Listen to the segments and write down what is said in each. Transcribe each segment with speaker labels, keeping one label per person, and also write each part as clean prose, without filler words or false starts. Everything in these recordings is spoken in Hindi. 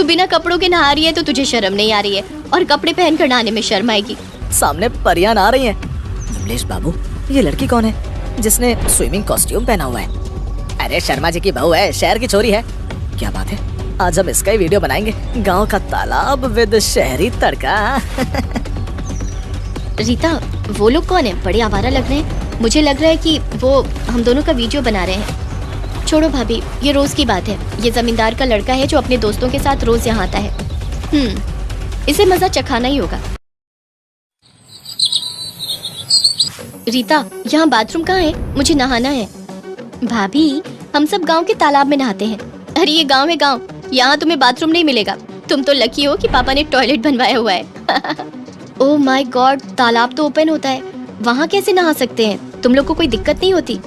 Speaker 1: बिना कपड़ों के नहा रही है तो तुझे शर्म नहीं आ रही है, और कपड़े पहनकर नहाने में शर्म आएगी।
Speaker 2: सामने परियां आ रही हैं। विमलेश बाबू, ये लड़की कौन है जिसने स्विमिंग कॉस्ट्यूम पहना हुआ है? अरे शर्मा जी की बहू है, शहर की छोरी है। क्या बात है, आज हम इसका ही वीडियो बनाएंगे। गांव का तालाब विद शहरी तड़का।
Speaker 1: रीता, वो लोग कौन है? बड़े आवारा लग रहे हैं। मुझे लग रहा है कि वो हम दोनों का वीडियो बना रहे हैं। छोड़ो भाभी, ये रोज की बात है। ये जमींदार का लड़का है जो अपने दोस्तों के साथ रोज यहाँ आता है। इसे मजा चखाना ही होगा। रीता, यहाँ बाथरूम कहाँ है? मुझे नहाना है। भाभी, हम सब गांव के तालाब में नहाते हैं। अरे ये गांव है गांव, यहाँ तुम्हें बाथरूम नहीं मिलेगा। तुम तो लकी हो कि पापा ने टॉयलेट बनवाया हुआ है। ओह माय गॉड, तालाब तो ओपन होता है, वहाँ कैसे नहा सकते हैं? तुम लोग को कोई दिक्कत नहीं होती?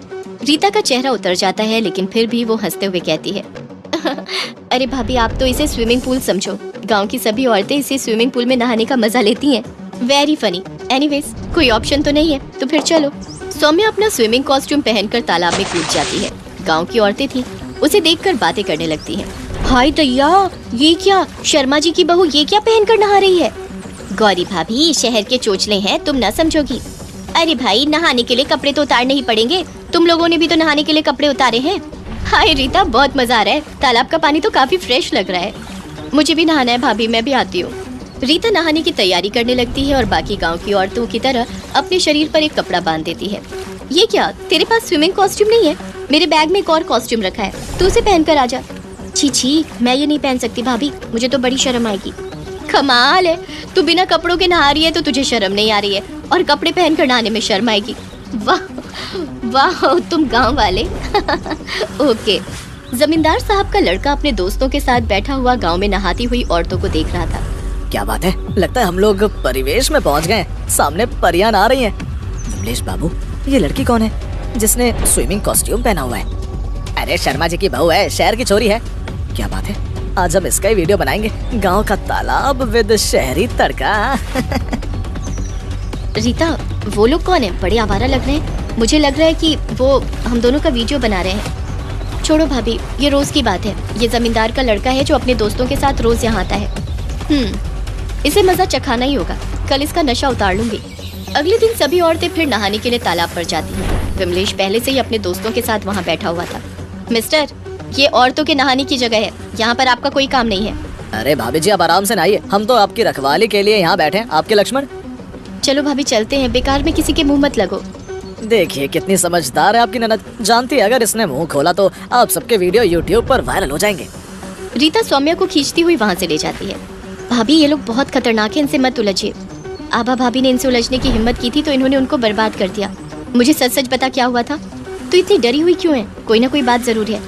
Speaker 1: रीता का चेहरा उतर जाता है, लेकिन फिर भी वो हंसते हुए कहती है, अरे भाभी, आप तो इसे स्विमिंग पूल समझो। गांव की सभी औरतें इसे स्विमिंग पूल में नहाने का मजा लेती हैं। Very funny. एनीवेज, कोई ऑप्शन तो नहीं है, तो फिर चलो। सौम्या अपना स्विमिंग कॉस्ट्यूम पहनकर तालाब में कूद जाती है। गांव की औरतें थी, उसे देखकर बातें करने लगती हैं। हाय दैया, ये क्या? शर्मा जी की बहू ये क्या पहनकर नहा रही है? गौरी भाभी, शहर के चोचले हैं, तुम न समझोगी। अरे भाई, नहाने के लिए कपड़े तो उतारने ही पड़ेंगे। तुम लोगों ने भी तो नहाने के लिए कपड़े उतारे हैं। हाय रीता, बहुत मजा आ रहा है। तालाब का पानी तो काफी फ्रेश लग रहा है। मुझे भी नहाना है भाभी, मैं भी आती हूँ। रीता नहाने की तैयारी करने लगती है और बाकी गांव की औरतों की तरह अपने शरीर पर एक कपड़ा बांध देती है। ये क्या, तेरे पास स्विमिंग कॉस्ट्यूम नहीं है? मेरे बैग में एक और कॉस्ट्यूम रखा है, तू उसे पहनकर आजा। छी छी, मैं ये नहीं पहन सकती भाभी, मुझे तो बड़ी शर्म आएगी। कमाल है, तू बिना कपड़ों के नहा रही है तो तुझे शर्म नहीं आ रही है, और कपड़े पहनकर नहाने में शर्म आएगी। वाह वाह, तुम गांव वाले। ओके। जमींदार साहब का लड़का अपने दोस्तों के साथ बैठा हुआ गांव में नहाती हुई औरतों को देख रहा था।
Speaker 2: क्या बात है, लगता है हम लोग परिवेश में पहुंच गए। सामने परियां आ रही हैं। विमलेश बाबू, ये लड़की कौन है जिसने स्विमिंग कॉस्ट्यूम पहना हुआ है? अरे शर्मा जी की बहू है, शहर की छोरी है। क्या बात है, आज हम इसका ही वीडियो बनाएंगे। गांव का तालाब विद शहरी तड़का।
Speaker 1: रीता, वो लोग कौन है? बड़े आवारा लग रहे हैं। मुझे लग रहा है कि वो हम दोनों का वीडियो बना रहे हैं। छोड़ो भाभी, ये रोज की बात है। ये जमींदार का लड़का है जो अपने दोस्तों के साथ रोज यहाँ आता है। इसे मजा चखाना ही होगा। कल इसका नशा उतार लूंगी। अगले दिन सभी औरतें फिर नहाने के लिए तालाब पर जाती हैं। विमलेश पहले से ही अपने दोस्तों के साथ वहाँ बैठा हुआ था। मिस्टर, ये औरतों के नहाने की जगह है, यहाँ पर आपका कोई काम नहीं है।
Speaker 2: अरे भाभी जी, आप आराम से नहाइए, हम तो आपकी रखवाली के लिए यहाँ बैठे हैं, आपके लक्ष्मण।
Speaker 1: चलो भाभी, चलते हैं, बेकार में किसी के मुंह मत लगो।
Speaker 2: देखिए कितनी समझदार है आपकी ननद। जानती है अगर इसने मुंह खोला तो आप सबके वीडियो यूट्यूब पर वायरल हो जाएंगे।
Speaker 1: रीता सौम्या को खींचती हुई वहाँ से ले जाती है। भाभी, ये लोग बहुत खतरनाक है, इनसे मत उलझिए। आभा भाभी ने इनसे उलझने की हिम्मत की थी तो इन्होंने उनको बर्बाद कर दिया। मुझे सच सच बता, क्या हुआ था? तो इतनी डरी हुई क्यों है? कोई ना कोई बात जरूर है।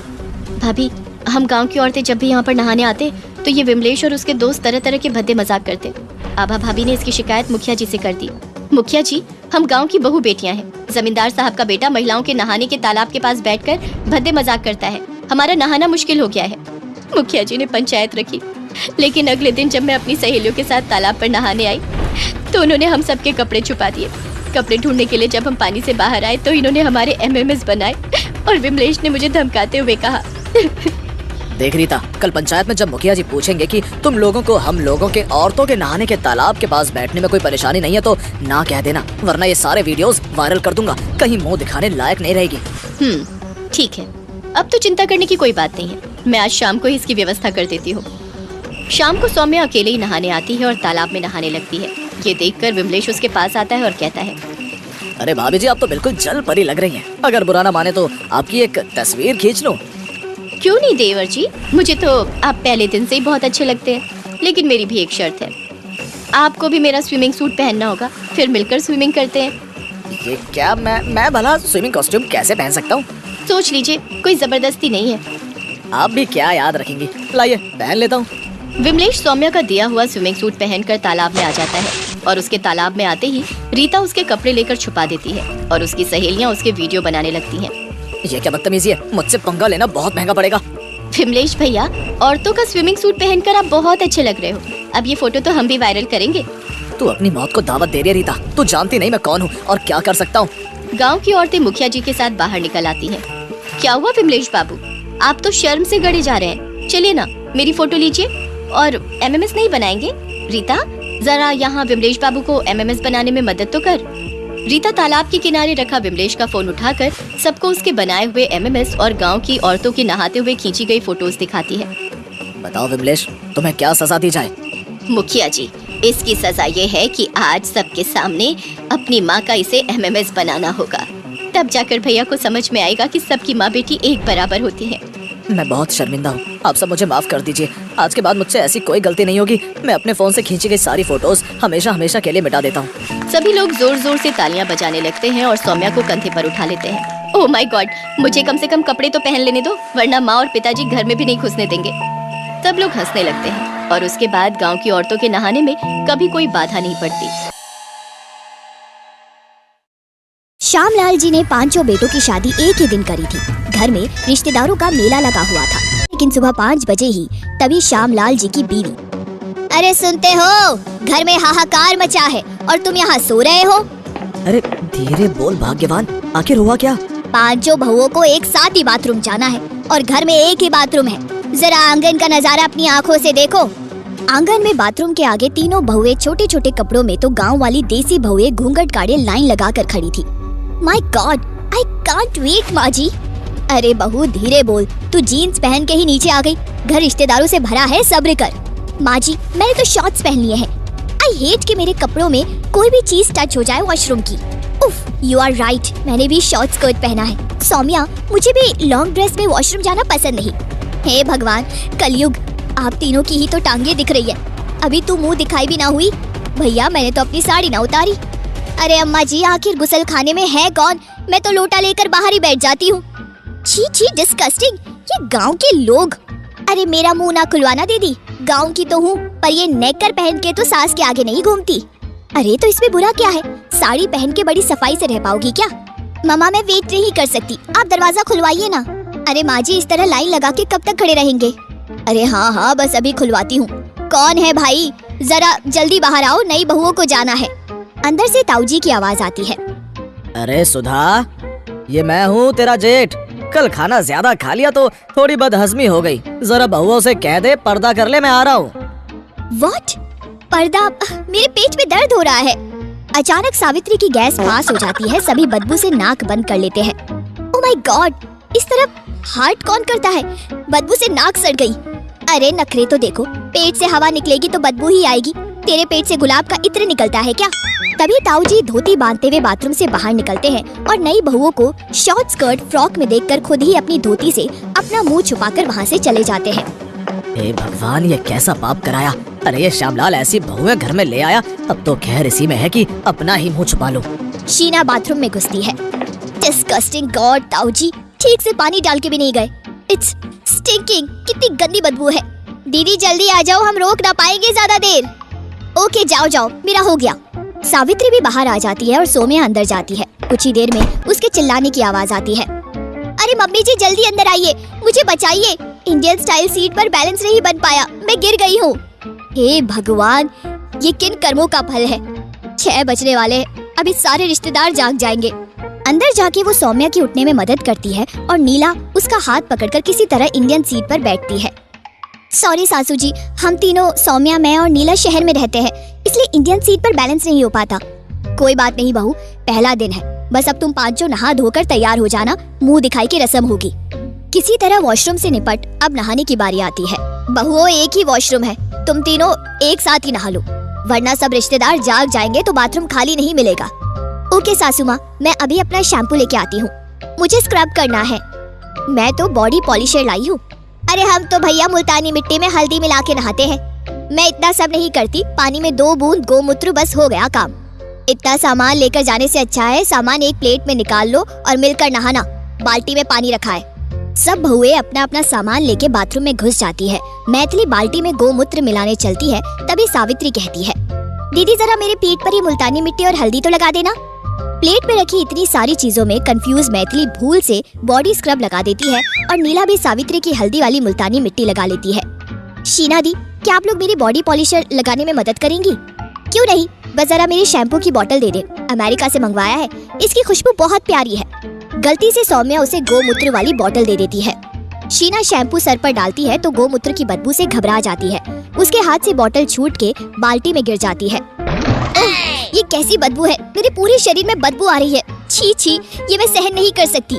Speaker 1: भाभी, हम गांव की औरतें जब भी यहाँ पर नहाने आते तो ये विमलेश और उसके दोस्त तरह तरह के भद्दे मजाक करते। आभा भाभी ने इसकी शिकायत मुखिया जी से कर दी। मुखिया जी, हम गांव की बहू बेटियां हैं। जमींदार साहब का बेटा महिलाओं के नहाने के तालाब के पास बैठकर भद्दे मजाक करता है। हमारा नहाना मुश्किल हो गया है। मुखिया जी ने पंचायत रखी, लेकिन अगले दिन जब मैं अपनी सहेलियों के साथ तालाब पर नहाने आई तो उन्होंने हम सबके कपड़े छुपा दिए। कपड़े ढूंढने के लिए जब हम पानी से बाहर आए तो इन्होंने हमारे MMS बनाए और विमलेश ने मुझे धमकाते हुए कहा।
Speaker 2: देख रीता, कल पंचायत में जब मुखिया जी पूछेंगे कि तुम लोगों को हम लोगों के औरतों के नहाने के तालाब के पास बैठने में कोई परेशानी नहीं है तो ना कह देना, वरना ये सारे वीडियोस वायरल कर दूंगा। कहीं मुंह दिखाने लायक नहीं रहेगी।
Speaker 1: ठीक है, अब तो चिंता करने की कोई बात नहीं है। मैं आज शाम को ही इसकी व्यवस्था कर देती हूँ। शाम को सौम्या अकेले ही नहाने आती है और तालाब में नहाने लगती है। ये देखकर विमलेश उसके पास आता है और कहता है,
Speaker 2: अरे भाभी जी, आप तो बिल्कुल जल परी लग रही हैं। अगर बुरा ना माने तो आपकी एक तस्वीर खींच लूं।
Speaker 1: क्यों नहीं देवर जी, मुझे तो आप पहले दिन से ही बहुत अच्छे लगते हैं, लेकिन मेरी भी एक शर्त है। आपको भी मेरा स्विमिंग सूट पहनना होगा, फिर मिलकर स्विमिंग करते हैं।
Speaker 2: ये क्या, मैं भला स्विमिंग कॉस्ट्यूम कैसे पहन सकता हूँ?
Speaker 1: सोच लीजिए, कोई जबरदस्ती नहीं है।
Speaker 2: आप भी क्या याद रखेंगी, लाइए पहन लेता हूँ।
Speaker 1: विमलेश सौम्या का दिया हुआ स्विमिंग सूट पहनकर तालाब में आ जाता है और उसके तालाब में आते ही रीता उसके कपड़े लेकर छुपा देती है और उसकी सहेलियां उसके वीडियो बनाने लगती हैं।
Speaker 2: ये क्या बदतमीजी है, मुझसे पंगा लेना बहुत महंगा पड़ेगा।
Speaker 1: विमलेश भैया, औरतों का स्विमिंग सूट पहनकर आप बहुत अच्छे लग रहे हो। अब ये फोटो तो हम भी वायरल करेंगे।
Speaker 2: तू अपनी मौत को दावत दे रही है रीता, तू जानती नहीं मैं कौन हूँ और क्या कर सकता हूँ।
Speaker 1: गाँव की औरतें मुखिया जी के साथ बाहर निकल आती है। क्या हुआ विमलेश बाबू, आप तो शर्म से गड़े जा रहे हैं। चलिए ना, मेरी फोटो लीजिए और एमएमएस नहीं बनाएंगे? रीता, जरा यहाँ विमलेश बाबू को एमएमएस बनाने में मदद तो कर। रीता तालाब के किनारे रखा विमलेश का फोन उठाकर सबको उसके बनाए हुए एमएमएस और गांव की औरतों के नहाते हुए खींची गई फोटोज दिखाती है।
Speaker 2: बताओ विमलेश, तुम्हें क्या सजा दी जाए?
Speaker 1: मुखिया जी, इसकी सजा ये है कि आज सबके सामने अपनी माँ का इसे एमएमएस बनाना होगा। तब जाकर भैया को समझ में आएगा कि सबकी माँ बेटी एक बराबर होती है।
Speaker 2: मैं बहुत शर्मिंदा हूँ, आप सब मुझे माफ कर दीजिए। आज के बाद मुझसे ऐसी कोई गलती नहीं होगी। मैं अपने फोन से खींची गई सारी फोटोज हमेशा हमेशा के लिए मिटा देता हूँ।
Speaker 1: सभी लोग जोर जोर से तालियां बजाने लगते हैं और सौम्या को कंधे पर उठा लेते हैं। ओह माय गॉड, मुझे कम से कम कपड़े तो पहन लेने दो, वरना माँ और पिताजी घर में भी नहीं घुसने देंगे। सब लोग हंसने लगते हैं और उसके बाद गांव की औरतों के नहाने में कभी कोई बाधा नहीं पड़ती।
Speaker 3: श्यामलाल जी ने पांचों बेटों की शादी एक ही दिन करी थी। घर में रिश्तेदारों का मेला लगा हुआ था, लेकिन सुबह 5 बजे ही तभी श्यामलाल जी की बीवी, अरे सुनते हो, घर में हाहाकार मचा है और तुम यहाँ सो रहे हो।
Speaker 2: अरे धीरे बोल भाग्यवान, आखिर हुआ क्या?
Speaker 3: पांचों बहुओं को एक साथ ही बाथरूम जाना है और घर में एक ही बाथरूम है। जरा आंगन का नजारा अपनी आँखों से देखो। आंगन में बाथरूम के आगे तीनों बहुएं छोटे छोटे कपड़ों में तो गाँव वाली देसी बहुएं घूंघट गाड़े लाइन लगा कर खड़ी थी। My God, I can't wait माँ जी। अरे बहू धीरे बोल, तू जीन्स पहन के ही नीचे आ गई। घर रिश्तेदारों से भरा है, सब्र कर। माँ जी, मैंने तो शॉर्ट्स पहन लिए हैं। आई हेट कि मेरे कपड़ों में कोई भी चीज टच हो जाए वॉशरूम की। उफ, यू आर राइट, मैंने भी शॉर्ट स्कर्ट पहना है। सौम्या, मुझे भी लॉन्ग ड्रेस में वॉशरूम जाना पसंद नहीं। हे भगवान, कलयुग, आप तीनों की ही तो टांगे दिख रही है, अभी तू मुंह दिखाई भी ना हुई। भैया, मैंने तो अपनी साड़ी ना उतारी। अरे अम्मा जी, आखिर गुसल खाने में है कौन? मैं तो लोटा लेकर बाहर ही बैठ जाती हूँ। छी छी, डिस्कस्टिंग, ये गांव के लोग। अरे मेरा मुंह ना खुलवाना दीदी, गांव की तो हूँ, पर ये नेकर पहन के तो सास के आगे नहीं घूमती। अरे तो इसमें बुरा क्या है? साड़ी पहन के बड़ी सफाई से रह पाओगी क्या? मम्मा, मैं वेट नहीं कर सकती, आप दरवाजा खुलवाइए ना। अरे माँ जी, इस तरह लाइन लगा के कब तक खड़े रहेंगे? अरे हाँ हाँ, बस अभी खुलवाती हूँ। कौन है भाई? जरा जल्दी बाहर आओ, नई बहुओं को जाना है। अंदर से ताऊजी की आवाज आती है।
Speaker 2: अरे सुधा, ये मैं हूँ तेरा जेठ। कल खाना ज्यादा खा लिया तो थोड़ी बदहजमी हो गई। जरा बहुओं से कह दे पर्दा कर ले, मैं आ रहा हूँ।
Speaker 3: What? पर्दा? मेरे पेट में दर्द हो रहा है। अचानक सावित्री की गैस पास हो जाती है, सभी बदबू से नाक बंद कर लेते हैं। ओह माय गॉड, इस तरफ हार्ट कौन करता है? बदबू से नाक सड़ गई। अरे नखरे तो देखो, पेट से हवा निकलेगी तो बदबू ही आएगी। तेरे पेट से गुलाब का इत्र निकलता है क्या? तभी ताऊजी धोती बांधते हुए बाथरूम से बाहर निकलते हैं और नई बहुओं को शॉर्ट स्कर्ट फ्रॉक में देखकर खुद ही अपनी धोती से अपना मुंह छुपाकर वहां से चले जाते हैं।
Speaker 2: हे भगवान, ये कैसा पाप कराया। अरे ये श्यामलाल ऐसी बहुएं घर में ले आया, अब तो खैर इसी में है कि अपना ही मुंह छुपा लो।
Speaker 3: शीना बाथरूम में घुसती है। डिस्गस्टिंग गॉड, ताऊजी ठीक से पानी डाल के भी नहीं गए। इट्स स्टिंकिंग, कितनी गंदी बदबू है। दीदी जल्दी आ जाओ, हम रोक ना पाएंगे ज्यादा देर। ओके जाओ जाओ, मेरा हो गया। सावित्री भी बाहर आ जाती है और सौम्या अंदर जाती है। कुछ ही देर में उसके चिल्लाने की आवाज आती है। अरे मम्मी जी, जल्दी अंदर आइए, मुझे बचाइए। इंडियन स्टाइल सीट पर बैलेंस नहीं बन पाया, मैं गिर गई हूँ। हे भगवान, ये किन कर्मों का फल है। 6 बजने वाले हैं, अभी सारे रिश्तेदार जाग जाएंगे। अंदर जाके वो सौम्या की उठने में मदद करती है और नीला उसका हाथ पकड़कर किसी तरह इंडियन सीट पर बैठती है। सॉरी सासू जी, हम तीनों, सौम्या, मैं और नीला शहर में रहते हैं, इसलिए इंडियन सीट पर बैलेंस नहीं हो पाता। कोई बात नहीं बहू, पहला दिन है, बस अब तुम पांचों नहा धोकर तैयार हो जाना, मुंह दिखाई की रस्म होगी। किसी तरह वॉशरूम से निपट अब नहाने की बारी आती है। बहुओं, एक ही वॉशरूम है, तुम तीनों एक साथ ही नहा लो, वरना सब रिश्तेदार जाग जाएंगे तो बाथरूम खाली नहीं मिलेगा। ओके सासू माँ, मैं अभी अपना शैम्पू लेके आती हूँ, मुझे स्क्रब करना है। मैं तो बॉडी पॉलिशर लाई हूँ। अरे हम तो भैया मुल्तानी मिट्टी में हल्दी मिला के नहाते हैं। मैं इतना सब नहीं करती, पानी में 2 बूंद गोमूत्र बस हो गया काम। इतना सामान लेकर जाने से अच्छा है सामान एक प्लेट में निकाल लो और मिलकर नहाना। बाल्टी में पानी रखा है। सब बहुएं अपना अपना सामान लेके बाथरूम में घुस जाती है। मैथिली बाल्टी में गोमूत्र मिलाने चलती है, तभी सावित्री कहती है, दीदी जरा मेरे पीठ पर ही मुल्तानी मिट्टी और हल्दी तो लगा देना। प्लेट में रखी इतनी सारी चीजों में कंफ्यूज मैथिली भूल से बॉडी स्क्रब लगा देती है और नीला भी सावित्री की हल्दी वाली मुल्तानी मिट्टी लगा लेती है। शीना दी, क्या आप लोग मेरी बॉडी पॉलिशर लगाने में मदद करेंगी? क्यों नहीं, बस जरा मेरी शैम्पू की बोतल दे दे, अमेरिका से मंगवाया है, इसकी खुशबू बहुत प्यारी है। गलती से सौम्या उसे गोमूत्र वाली बोतल दे देती है। शीना शैम्पू सर पर डालती है तो गोमूत्र की बदबू से घबरा जाती है। उसके हाथ से बोतल छूट के बाल्टी में गिर जाती है। ओह, ये कैसी बदबू है, मेरे पूरे शरीर में बदबू आ रही है। छी छी, ये मैं सहन नहीं कर सकती।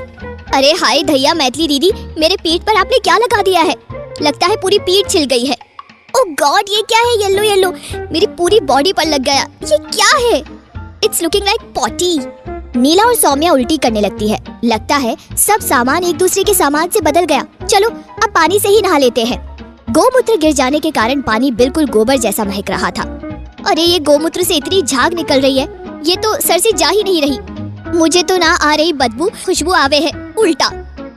Speaker 3: अरे हाय धैया मैथिली दीदी, मेरे पीठ पर आपने क्या लगा दिया है? लगता है पूरी पीठ छिल गई है। ओह गॉड, ये क्या है येलो येलो, मेरी पूरी बॉडी पर लग गया। ये क्या है? It's looking like potty. Neela और सौम्या उल्टी करने लगती है। लगता है सब सामान एक दूसरे के सामान से बदल गया। चलो अब पानी से ही नहा लेते हैं। गोमूत्र गिर जाने के कारण पानी बिल्कुल गोबर जैसा महक रहा था। अरे ये गोमूत्र से इतनी झाग निकल रही है, ये तो सर से जा ही नहीं रही। मुझे तो ना आ रही बदबू, खुशबू आवे है उल्टा।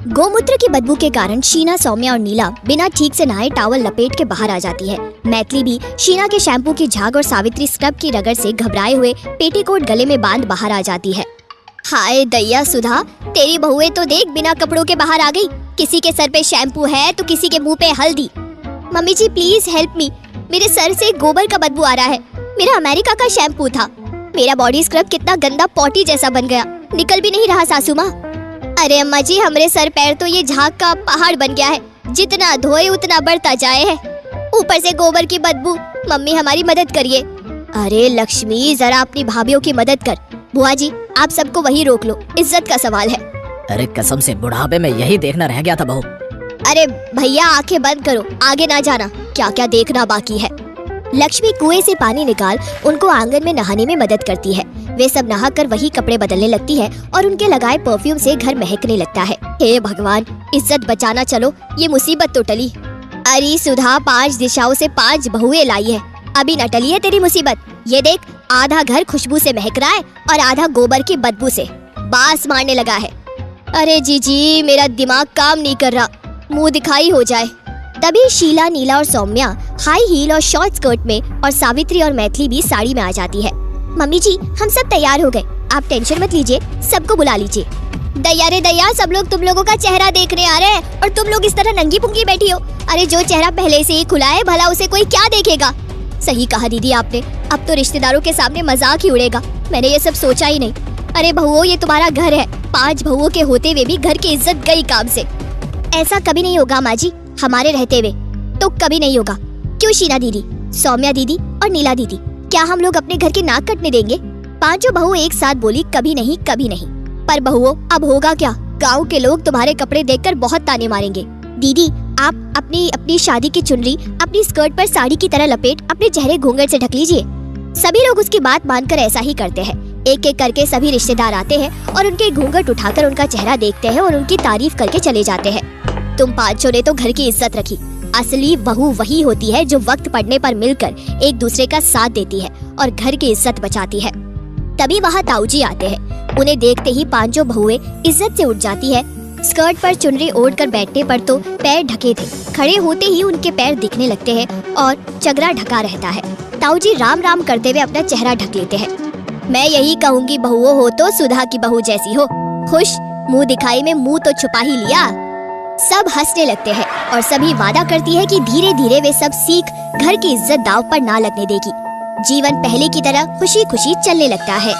Speaker 3: गोमूत्र की बदबू के कारण शीना, सौम्या और नीला बिना ठीक से नहाए टॉवल लपेट के बाहर आ जाती है। मैथिली भी शीना के शैम्पू की झाग और सावित्री स्क्रब की रगड़ से घबराए हुए पेटीकोट गले में बांध बाहर आ जाती है। हाय दैया सुधा, तेरी बहुएं तो देख बिना कपड़ों के बाहर आ गई। किसी के सर पे शैम्पू है तो किसी के मुंह पे हल्दी। Mummy ji please help me, मेरे सर से गोबर का बदबू आ रहा है। मेरा अमेरिका का शैम्पू था। मेरा बॉडी स्क्रब कितना गंदा पॉटी जैसा बन गया, निकल भी नहीं रहा सासू माँ। अरे अम्मा जी, हमारे सर पैर तो ये झाग का पहाड़ बन गया है, जितना धोए उतना बढ़ता जाए है। ऊपर से गोबर की बदबू। मम्मी हमारी मदद करिए। अरे लक्ष्मी, जरा अपनी भाभीियों की मदद कर। बुआ जी आप सबको वही रोक लो, इज्जत का सवाल है।
Speaker 2: अरे कसम से बुढ़ापे में यही देखना रह गया था बहू।
Speaker 3: अरे भैया आंखें बंद करो, आगे ना जाना, क्या क्या देखना बाकी है। लक्ष्मी कुएं से पानी निकाल उनको आंगन में नहाने में मदद करती है। वे सब नहाकर वही कपड़े बदलने लगती है और उनके लगाए परफ्यूम से घर महकने लगता है। हे भगवान, इज्जत बचाना, चलो ये मुसीबत तो टली। अरे सुधा 5 दिशाओं से 5 बहुएं लाई है, अभी न टली है तेरी मुसीबत। ये देख, आधा घर खुशबू से महक रहा है और आधा गोबर की बदबू से बास मारने लगा है। अरे जीजी, मेरा दिमाग काम नहीं कर रहा, मुंह दिखाई हो जाए। तभी शीला, नीला और सौम्या हाई हील और शॉर्ट स्कर्ट में और सावित्री और मैथिली भी साड़ी में आ जाती है। मम्मी जी हम सब तैयार हो गए, आप टेंशन मत लीजिए, सबको बुला लीजिए। दैया रे दैया, सब लोग तुम लोगों का चेहरा देखने आ रहे हैं और तुम लोग इस तरह नंगी पुंगी बैठी हो। अरे जो चेहरा पहले से ही खुला है, भला उसे कोई क्या देखेगा। सही कहा दीदी आपने, अब तो रिश्तेदारों के सामने मजाक ही उड़ेगा। मैंने ये सब सोचा ही नहीं। अरे बहुओं, ये तुम्हारा घर है, 5 बहुओं के होते हुए भी घर की इज्जत गई काम से। ऐसा कभी नहीं होगा माँ जी, हमारे रहते हुए तो कभी नहीं होगा। क्यों शीना दीदी, सौम्या दीदी और नीला दीदी, क्या हम लोग अपने घर के नाक कटने देंगे? 5 बहू एक साथ बोली, कभी नहीं कभी नहीं। पर बहुओं अब होगा क्या? गाँव के लोग तुम्हारे कपड़े देखकर बहुत ताने मारेंगे। दीदी आप अपनी शादी की चुनरी अपनी स्कर्ट पर साड़ी की तरह लपेट अपने चेहरे घूंघट से ढक लीजिए। सभी लोग उसकी बात मानकर ऐसा ही करते हैं। एक एक करके सभी रिश्तेदार आते हैं और उनके घूंघट उठाकर उनका चेहरा देखते हैं और उनकी तारीफ करके चले जाते हैं। तुम 5 ने तो घर की इज्जत रखी। असली बहू वही होती है जो वक्त पड़ने पर मिलकर एक दूसरे का साथ देती है और घर की इज्जत बचाती है। तभी वहाँ ताऊजी आते हैं। उन्हें देखते ही 5 बहुएं इज्जत से उठ जाती है। स्कर्ट पर चुनरी ओढ़कर बैठने पर तो पैर ढके थे, खड़े होते ही उनके पैर दिखने लगते हैं और चगरा ढका रहता है। ताऊजी राम राम करते हुए अपना चेहरा ढक लेते हैं। मैं यही कहूँगी, बहुओं हो तो सुधा की बहू जैसी हो। खुश, मुंह दिखाई में मुंह तो छुपा ही लिया। सब हंसने लगते हैं और सभी वादा करती है कि धीरे धीरे वे सब सीख घर की इज्जत दांव पर ना लगने देगी। जीवन पहले की तरह खुशी खुशी चलने लगता है।